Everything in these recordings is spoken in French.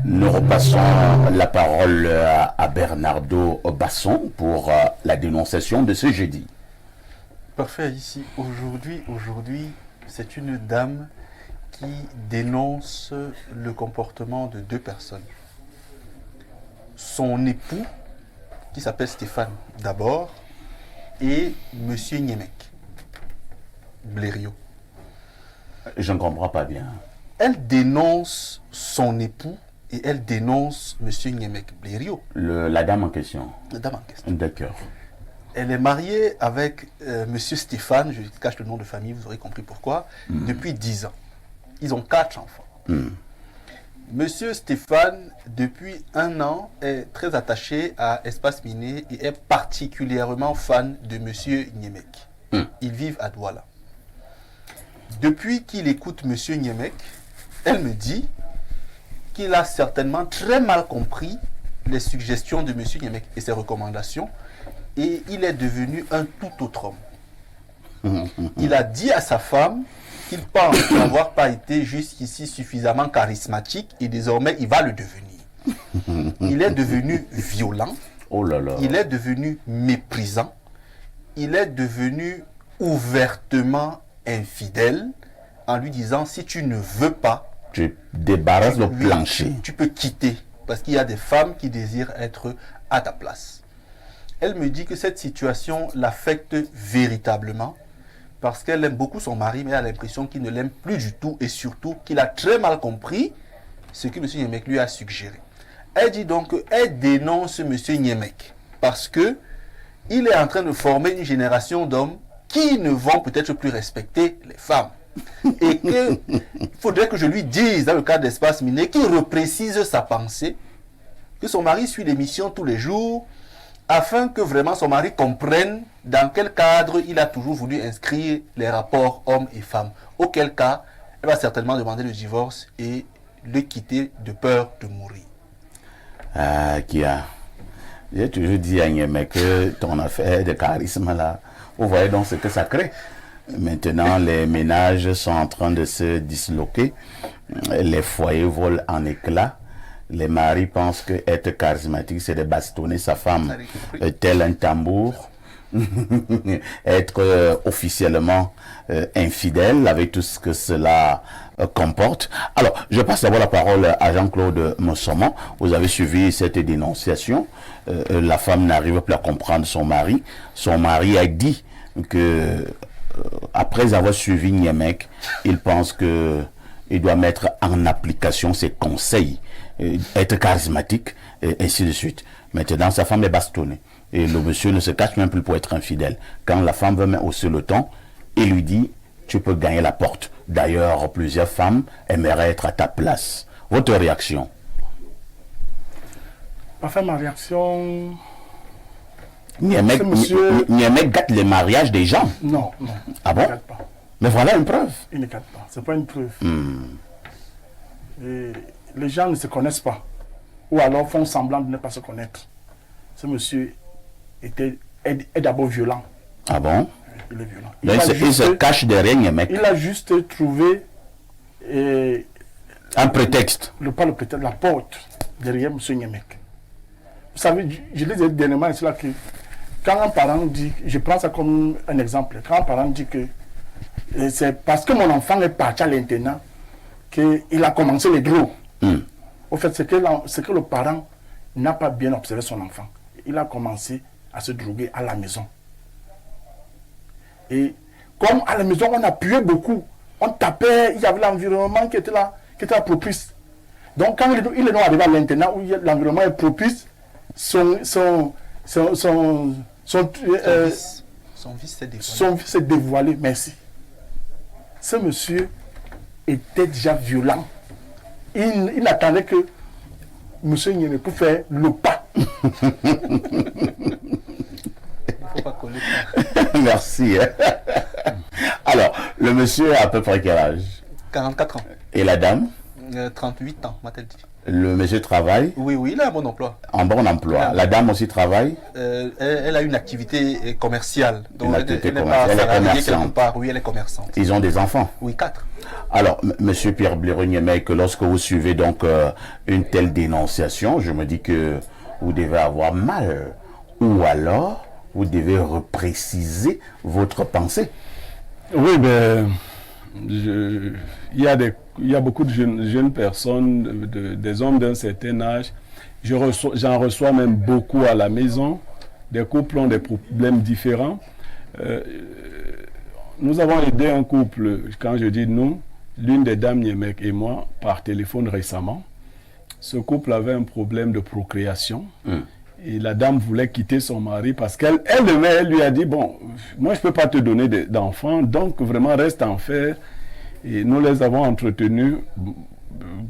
Nous repassons la parole à Bernardo Basson pour la dénonciation de ce jeudi. Parfait, ici. Aujourd'hui, c'est une dame qui dénonce le comportement de deux personnes. Son époux, qui s'appelle Stéphane d'abord, et Monsieur Niemek, Blériot. Je ne comprends pas bien. Elle dénonce son époux et elle dénonce Monsieur Niemek, Blériot. La dame en question. La dame en question. D'accord. Elle est mariée avec Monsieur Stéphane, je cache le nom de famille, vous aurez compris pourquoi, depuis 10 ans. Ils ont 4 enfants. Monsieur Stéphane, depuis 1 an, est très attaché à Espace Minier et est particulièrement fan de Monsieur Niemek. Ils vivent à Douala. Depuis qu'il écoute Monsieur Niemek, elle me dit qu'il a certainement très mal compris les suggestions de Monsieur Niemek et ses recommandations, et il est devenu un tout autre homme. Il a dit à sa femme qu'il pense n'avoir pas été jusqu'ici suffisamment charismatique et désormais il va le devenir. Il est devenu violent, Oh là là. il est devenu méprisant, il est devenu ouvertement infidèle en lui disant si tu ne veux pas, Tu débarrasses le plancher. tu peux quitter parce qu'il y a des femmes qui désirent être à ta place. Elle me dit que cette situation l'affecte véritablement parce qu'elle aime beaucoup son mari, mais elle a l'impression qu'il ne l'aime plus du tout et surtout qu'il a très mal compris ce que M. Niemek lui a suggéré. Elle dit donc qu'elle dénonce M. Niemek parce que il est en train de former une génération d'hommes qui ne vont peut-être plus respecter les femmes. Et qu'il faudrait que je lui dise, dans le cadre d'Espace Minier, qu'il reprécise sa pensée, que son mari suit l'émission tous les jours, afin que vraiment son mari comprenne dans quel cadre il a toujours voulu inscrire les rapports hommes et femmes. Auquel cas, elle va certainement demander le divorce et le quitter de peur de mourir. Ah, Kia. J'ai toujours dit à Niemek que ton affaire de charisme là, vous voyez donc ce que ça crée. Maintenant, les ménages sont en train de se disloquer. Les foyers volent en éclats. Les maris pensent que être charismatique, c'est de bastonner sa femme tel un tambour. Être officiellement infidèle avec tout ce que cela comporte. Alors, je passe d'abord la parole à Jean-Claude Mossoman. Vous avez suivi cette dénonciation. La femme n'arrive plus à comprendre son mari. Son mari a dit que après avoir suivi Niemek, il pense que il doit mettre en application ses conseils, être charismatique, et ainsi de suite. Maintenant, sa femme est bastonnée. Et le monsieur ne se cache même plus pour être infidèle. Quand la femme veut même hausser le ton, il lui dit, tu peux gagner la porte. D'ailleurs, plusieurs femmes aimeraient être à ta place. Votre réaction? Enfin, ma réaction... Niemek gâte les mariages des gens. Non, non. Ah bon? Il ne gâte pas. Mais voilà une preuve. Il ne gâte pas. Ce n'est pas une preuve. Et les gens ne se connaissent pas. Ou alors font semblant de ne pas se connaître. Ce monsieur est d'abord violent. Ah bon? Il est violent. Il se cache derrière Niemek. Il a juste trouvé un prétexte. Pas le prétexte, la porte derrière M. Niemek. Vous savez, je disais dernièrement cela que quand un parent dit, je prends ça comme un exemple, quand un parent dit que c'est parce que mon enfant est parti à l'internat qu'il a commencé les drogues. Au fait, c'est que le parent n'a pas bien observé son enfant. Il a commencé à se droguer à la maison. Et comme à la maison, on appuyait beaucoup, on tapait, il y avait l'environnement qui était là, qui était propice. Donc quand il est arrivé à l'internat où l'environnement est propice, son vice s'est dévoilé. Merci. Ce monsieur était déjà violent. Il attendait que M. Niemek pour faire le pas. Merci. Alors, le monsieur a à peu près quel âge? 44 ans. Et la dame? 38 ans, m'a-t-elle dit. Le monsieur travaille Oui, oui, il a un bon emploi. en bon emploi. La dame aussi travaille? Elle a une activité commerciale. Donc Une activité elle n'est commerciale. pas Elle est salariée commerçante. quelque part. Oui, elle est commerçante. Ils ont des enfants? Oui, 4. Alors, monsieur Pierre Bléronier, que lorsque vous suivez donc une telle dénonciation, je me dis que vous devez avoir mal. Ou alors, vous devez repréciser votre pensée. Oui, ben, il y a beaucoup de jeunes personnes, des hommes d'un certain âge. J'en reçois même beaucoup à la maison. Des couples ont des problèmes différents. Nous avons aidé un couple, quand je dis nous, l'une des dames Niemek et moi, par téléphone récemment. Ce couple avait un problème de procréation. Et la dame voulait quitter son mari parce qu'elle lui a dit, bon, moi je ne peux pas te donner d'enfants, donc vraiment reste en fer. Et nous les avons entretenus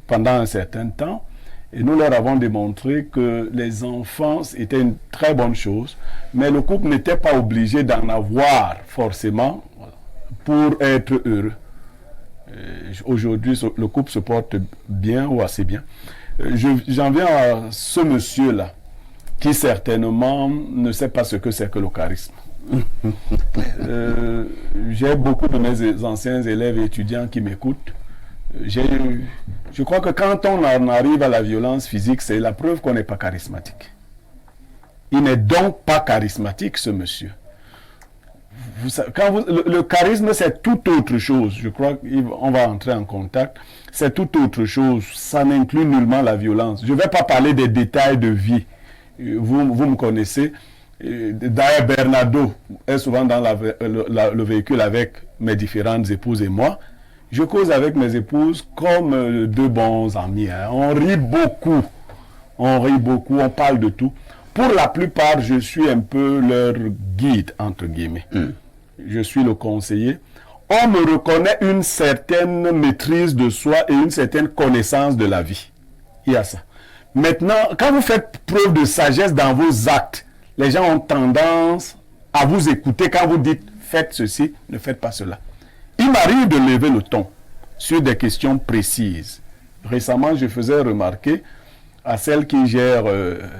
pendant un certain temps. Et nous leur avons démontré que les enfants étaient une très bonne chose, mais le couple n'était pas obligé d'en avoir forcément pour être heureux. Aujourd'hui, le couple se porte bien ou assez bien. J'en viens à ce monsieur-là, qui certainement ne sait pas ce que c'est que le charisme. J'ai beaucoup de mes anciens élèves et étudiants qui m'écoutent. Je crois que quand on en arrive à la violence physique, c'est la preuve qu'on n'est pas charismatique. Il n'est donc pas charismatique, ce monsieur. Le charisme, c'est tout autre chose. Je crois qu'on va entrer en contact. C'est tout autre chose. Ça n'inclut nullement la violence. Je ne vais pas parler des détails de vie. Vous me connaissez. D'ailleurs, Bernardo est souvent dans le véhicule avec mes différentes épouses et moi. Je cause avec mes épouses comme deux bons amis. Hein. On rit beaucoup. On parle de tout. Pour la plupart, je suis un peu leur guide, entre guillemets. Je suis le conseiller. On me reconnaît une certaine maîtrise de soi et une certaine connaissance de la vie. Il y a ça. Maintenant, quand vous faites preuve de sagesse dans vos actes, les gens ont tendance à vous écouter quand vous dites « faites ceci, ne faites pas cela ». Il m'arrive de lever le ton sur des questions précises. Récemment, je faisais remarquer à celle qui gère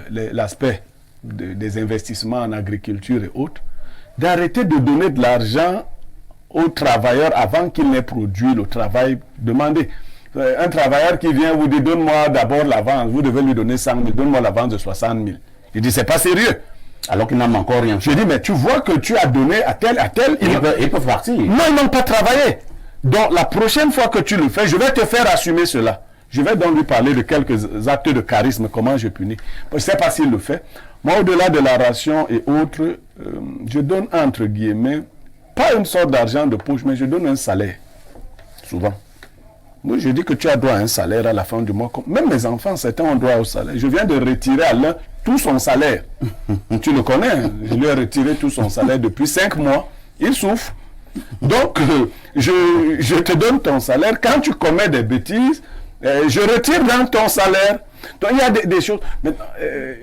l'aspect des investissements en agriculture et autres, d'arrêter de donner de l'argent aux travailleurs avant qu'ils n'aient produit le travail demandé. Un travailleur qui vient vous dit « donne-moi d'abord l'avance », vous devez lui donner 100 000, donne-moi l'avance de 60 000. Il dit « c'est pas sérieux ». Alors qu'ils n'ont encore rien. Je dis, mais tu vois que tu as donné à tel, ils peuvent partir. Non, ils n'ont pas travaillé. Donc, la prochaine fois que tu le fais, je vais te faire assumer cela. Je vais donc lui parler de quelques actes de charisme, comment je punis. Je ne sais pas s'il le fait. Moi, au-delà de la ration et autres, je donne entre guillemets, pas une sorte d'argent de poche, mais je donne un salaire. Souvent. Moi, je dis que tu as droit à un salaire à la fin du mois. Même mes enfants, certains ont droit au salaire. Je viens de retirer à l'un tout son salaire. Tu le connais, hein? Je lui ai retiré tout son salaire depuis 5 mois. Il souffre. Donc, je te donne ton salaire. Quand tu commets des bêtises, je retire dans ton salaire. Donc, il y a des choses. Maintenant,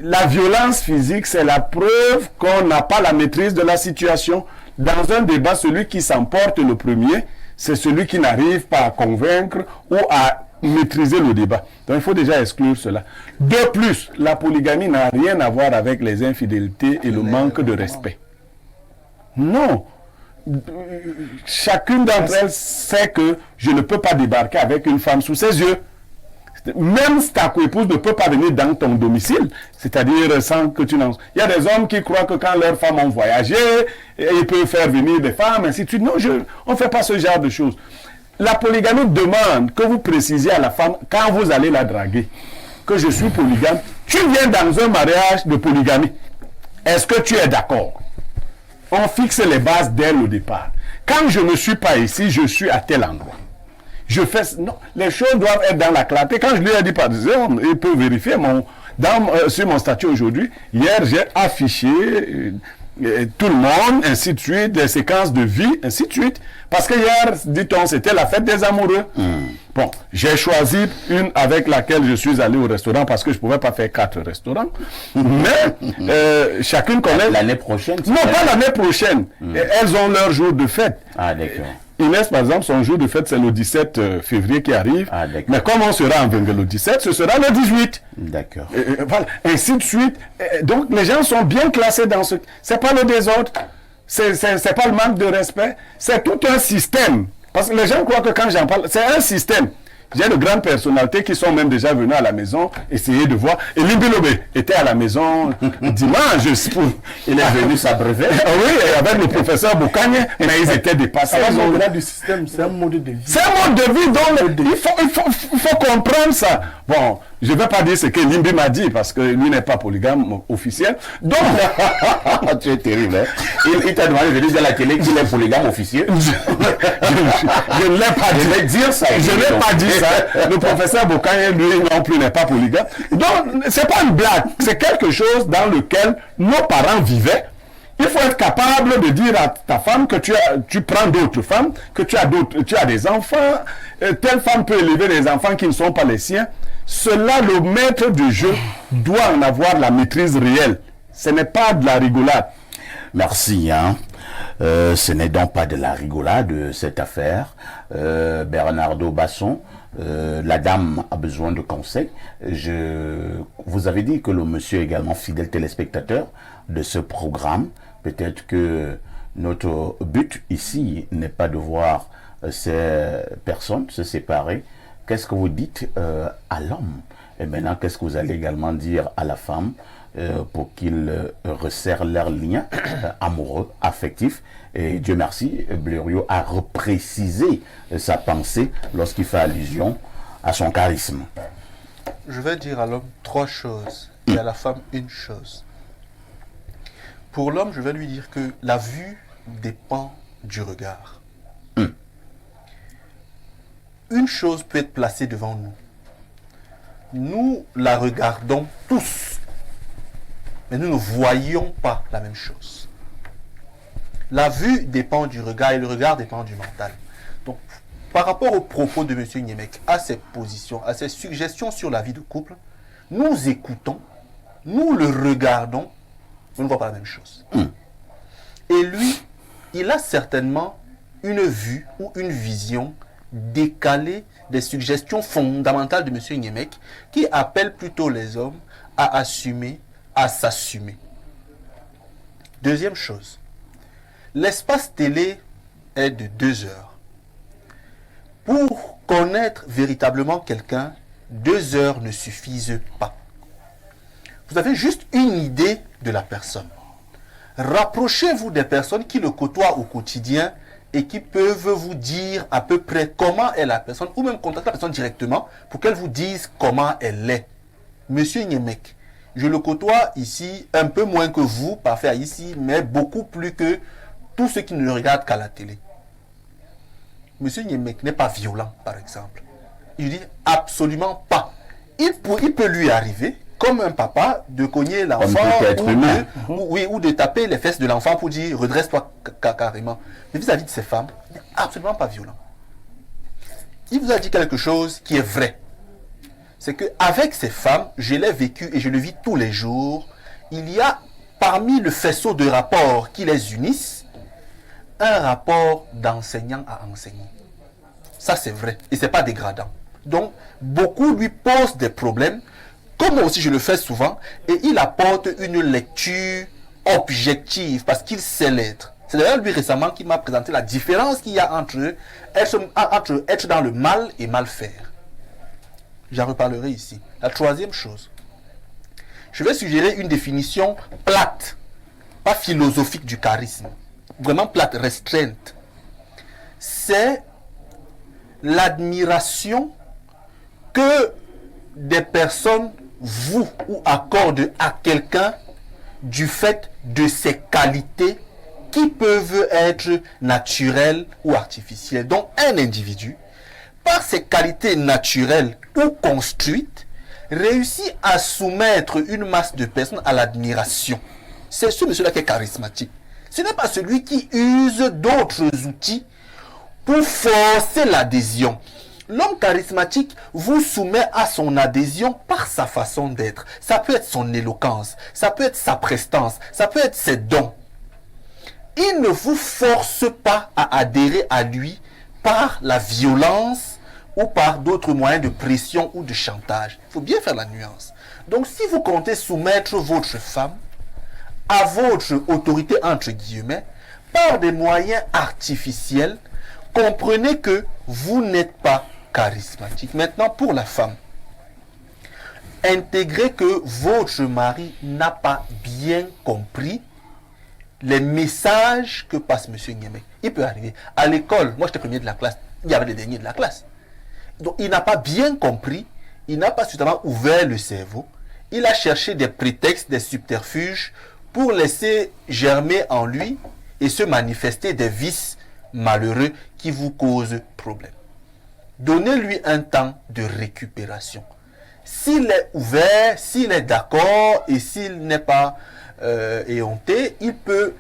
la violence physique, c'est la preuve qu'on n'a pas la maîtrise de la situation. Dans un débat, celui qui s'emporte le premier, c'est celui qui n'arrive pas à convaincre ou à maîtriser le débat. Donc il faut déjà exclure cela. De plus, la polygamie n'a rien à voir avec les infidélités et le manque de respect. Non. Chacune d'entre elles sait que je ne peux pas débarquer avec une femme sous ses yeux. Même ta coépouse ne peut pas venir dans ton domicile, c'est-à-dire sans que tu n'en... Il y a des hommes qui croient que quand leurs femmes ont voyagé, ils peuvent faire venir des femmes, ainsi de suite. Non, on ne fait pas ce genre de choses. La polygamie demande que vous précisiez à la femme, quand vous allez la draguer, que je suis polygame. Tu viens dans un mariage de polygamie. Est-ce que tu es d'accord? On fixe les bases dès le départ. Quand je ne suis pas ici, je suis à tel endroit. Je fais... Non, les choses doivent être dans la clarté. Quand je lui ai dit, par exemple, il peut vérifier sur mon statut aujourd'hui. Hier, j'ai affiché tout le monde, ainsi de suite, des séquences de vie, ainsi de suite. Parce que hier, dit-on, c'était la fête des amoureux. Bon, j'ai choisi une avec laquelle je suis allé au restaurant parce que je ne pouvais pas faire 4 restaurants. Mais chacune connaît... L'année prochaine? Non, pas l'année prochaine. Elles ont leur jour de fête. Ah, d'accord. Inès, par exemple, son jour de fête, c'est le 17 février qui arrive. Ah, d'accord. Mais comme on sera en Vengue le 17, ce sera le 18. D'accord. Voilà, ainsi de suite. Donc, les gens sont bien classés dans ce... C'est pas le désordre, c'est pas le manque de respect, c'est tout un système. Parce que les gens croient que quand j'en parle, c'est un système. J'ai de grandes personnalités qui sont même déjà venues à la maison essayer de voir. Et Limbilobe était à la maison dimanche. Il est venu s'abreuver. Oui, avec le professeur Boucagne, mais ils étaient dépassés. Ça va au-delà du système, c'est un mode de vie. C'est un mode de vie dont il faut comprendre ça. Bon, je ne vais pas dire ce que Limbi m'a dit parce que lui n'est pas polygame officiel. Donc, tu es terrible. Hein? Il t'a demandé de dire à la télé qu'il est polygame officiel. Je ne l'ai pas dit. Je vais dire ça. Je n'ai pas dit ça. Le professeur Boucagne, lui non plus, n'est pas polygame. Donc, c'est pas une blague. C'est quelque chose dans lequel nos parents vivaient. Il faut être capable de dire à ta femme que tu prends d'autres femmes, que tu as des enfants. Telle femme peut élever des enfants qui ne sont pas les siens. Cela, le maître du jeu doit en avoir la maîtrise réelle. Ce n'est pas de la rigolade. Merci. Hein. Ce n'est donc pas de la rigolade, cette affaire. Bernardo Basson, la dame a besoin de conseils. Vous avez dit que le monsieur est également fidèle téléspectateur de ce programme. Peut-être que notre but ici n'est pas de voir ces personnes se séparer. Qu'est-ce que vous dites à l'homme? Et maintenant, qu'est-ce que vous allez également dire à la femme pour qu'ils resserrent leurs liens amoureux, affectifs? Et Dieu merci, Blériot a reprécisé sa pensée lorsqu'il fait allusion à son charisme. Je vais dire à l'homme 3 choses et à la femme une chose. Pour l'homme, je vais lui dire que la vue dépend du regard. Une chose peut être placée devant nous. Nous la regardons tous, mais nous ne voyons pas la même chose. La vue dépend du regard et le regard dépend du mental. Donc, par rapport aux propos de M. Niemek, à ses positions, à ses suggestions sur la vie de couple, nous écoutons, nous le regardons, mais on ne voit pas la même chose. Et lui, il a certainement une vue ou une vision décalée des suggestions fondamentales de M. Niemek qui appelle plutôt les hommes à assumer, à s'assumer. Deuxième chose, l'espace télé est de 2 heures. Pour connaître véritablement quelqu'un, 2 heures ne suffisent pas. Vous avez juste une idée de la personne. Rapprochez-vous des personnes qui le côtoient au quotidien et qui peuvent vous dire à peu près comment est la personne, ou même contacter la personne directement pour qu'elle vous dise comment elle est. Monsieur Niemek, je le côtoie ici un peu moins que vous, parfait ici, mais beaucoup plus que tous ceux qui ne le regardent qu'à la télé. Monsieur Niemek n'est pas violent, par exemple. Je dis absolument pas. Il peut lui arriver, comme un papa, de cogner l'enfant ou de taper les fesses de l'enfant pour dire redresse-toi carrément. Mais vis-à-vis de ces femmes, il n'est absolument pas violent. Il vous a dit quelque chose qui est vrai. C'est qu'avec ces femmes, je l'ai vécu et je le vis tous les jours, il y a parmi le faisceau de rapports qui les unissent, un rapport d'enseignant à enseignant. Ça c'est vrai et ce n'est pas dégradant. Donc, beaucoup lui posent des problèmes, comme moi aussi je le fais souvent, et il apporte une lecture objective parce qu'il sait l'être. C'est d'ailleurs lui récemment qui m'a présenté la différence qu'il y a entre être dans le mal et mal faire. J'en reparlerai ici. La troisième chose, je vais suggérer une définition plate, pas philosophique du charisme, vraiment plate, restreinte. C'est l'admiration que des personnes vouent ou accordent à quelqu'un du fait de ses qualités qui peuvent être naturelles ou artificielles. Donc un individu, par ses qualités naturelles ou construites, réussit à soumettre une masse de personnes à l'admiration. C'est ce monsieur-là qui est charismatique. Ce n'est pas celui qui use d'autres outils pour forcer l'adhésion. L'homme charismatique vous soumet à son adhésion par sa façon d'être. Ça peut être son éloquence, ça peut être sa prestance, ça peut être ses dons. il ne vous force pas à adhérer à lui par la violence ou par d'autres moyens de pression ou de chantage. Il faut bien faire la nuance. Donc si vous comptez soumettre votre femme à votre autorité entre guillemets, par des moyens artificiels, comprenez que vous n'êtes pas charismatique. Maintenant, pour la femme, intégrez que votre mari n'a pas bien compris les messages que passe M. Nyemek. Il peut arriver. À l'école, moi j'étais premier de la classe, il y avait les derniers de la classe. Donc il n'a pas bien compris, il n'a pas suffisamment ouvert le cerveau, il a cherché des prétextes, des subterfuges pour laisser germer en lui et se manifester des vices malheureux qui vous causent problème. Donnez-lui un temps de récupération. S'il est ouvert, s'il est d'accord et s'il n'est pas éhonté, il peut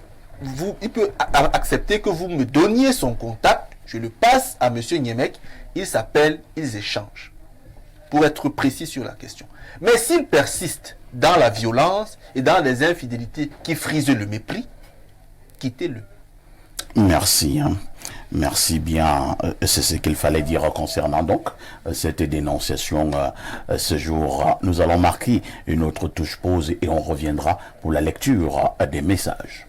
accepter que vous me donniez son contact, je le passe à M. Nyemek, ils s'appellent, ils échangent. Pour être précis sur la question. Mais s'il persiste dans la violence et dans les infidélités qui frisent le mépris, quittez-le. Merci. Merci bien. C'est ce qu'il fallait dire concernant donc cette dénonciation ce jour. Nous allons marquer une autre touche pause et on reviendra pour la lecture des messages.